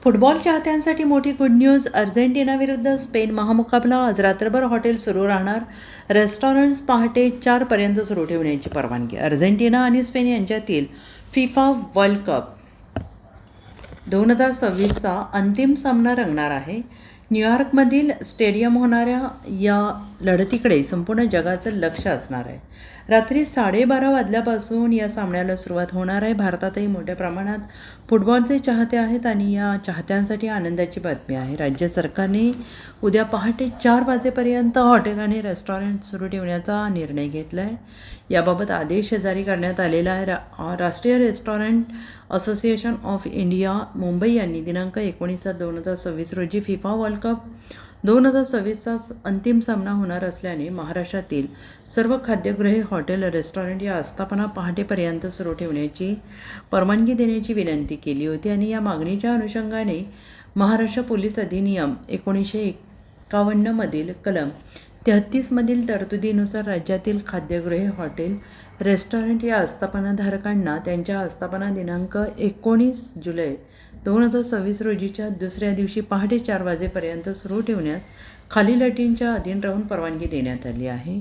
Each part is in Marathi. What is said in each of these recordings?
फुटबॉल चाहत्यांसाठी मोठी गुड न्यूज. अर्जेंटिनाविरुद्ध स्पेन महामुकाबला. आज रात्रभर हॉटेल सुरू राहणार. रेस्टॉरंट्स पहाटे 4 सुरू ठेवण्याची परवानगी. अर्जेंटिना आणि स्पेन यांच्यातील फिफा वर्ल्ड कप 2026चा अंतिम सामना रंगणार आहे. न्यूयॉर्कमधील स्टेडियम होणाऱ्या या लढतीकडे संपूर्ण जगाचं लक्ष असणार आहे. रात्री 12:30 वाजल्यापासून या सामन्याला सुरुवात होणार आहे. भारतातही मोठ्या प्रमाणात फुटबॉलचे चाहते आहेत आणि या चाहत्यांसाठी आनंदाची बातमी आहे. राज्य सरकारने उद्या पहाटे 4 वाजेपर्यंत हॉटेल आणि रेस्टॉरंट सुरू ठेवण्याचा निर्णय घेतला आहे. याबाबत आदेश जारी करण्यात आलेला आहे. राष्ट्रीय restaurant association of India Mumbai यांनी दिनांक 19/7/2026 रोजी फिफा वर्ल्ड कप 2026चा अंतिम सामना होणार असल्याने महाराष्ट्रातील सर्व खाद्यगृहे, हॉटेल, रेस्टॉरंट या आस्थापना पहाटेपर्यंत सुरू ठेवण्याची परवानगी देण्याची विनंती केली होती आणि या मागणीच्या अनुषंगाने महाराष्ट्र पोलीस अधिनियम 1951 मधील कलम 33 मधील तरतुदीनुसार राज्यातील खाद्यगृहे, हॉटेल, रेस्टॉरंट या आस्थापनाधारकांना त्यांच्या आस्थापना दिनांक 19 जुलै 2026 रोजीच्या दुसऱ्या दिवशी पहाटे 4 वाजेपर्यंत सुरू ठेवण्यास खालील अटींच्या अधीन राहून परवानगी देण्यात आली आहे.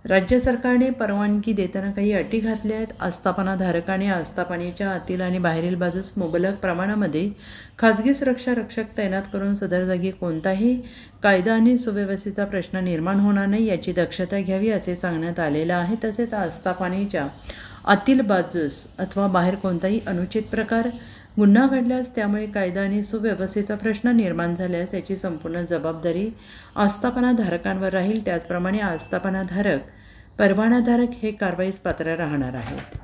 राज्य सरकारने परवानगी देताना काही अटी घातल्या आहेत. आस्थापनाधारकाने आस्थापनेच्या आतील आणि बाहेरील बाजूस मुबलक प्रमाणामध्ये खाजगी सुरक्षा रक्षक तैनात करून सदर जागी कोणताही कायदा आणि सुव्यवस्थेचा प्रश्न निर्माण होणार नाही याची दक्षता घ्यावी असे सांगण्यात आलेलं आहे. तसेच आस्थापनेच्या आतील बाजूस अथवा बाहेर कोणताही अनुचित प्रकार, गुन्हा घडल्यास त्यामुळे कायदा आणि सुव्यवस्थेचा प्रश्न निर्माण झाल्यास याची संपूर्ण जबाबदारी आस्थापनाधारकांवर राहील. त्याचप्रमाणे आस्थापनाधारक, परवानाधारक हे कारवाईस पात्र राहणार आहेत.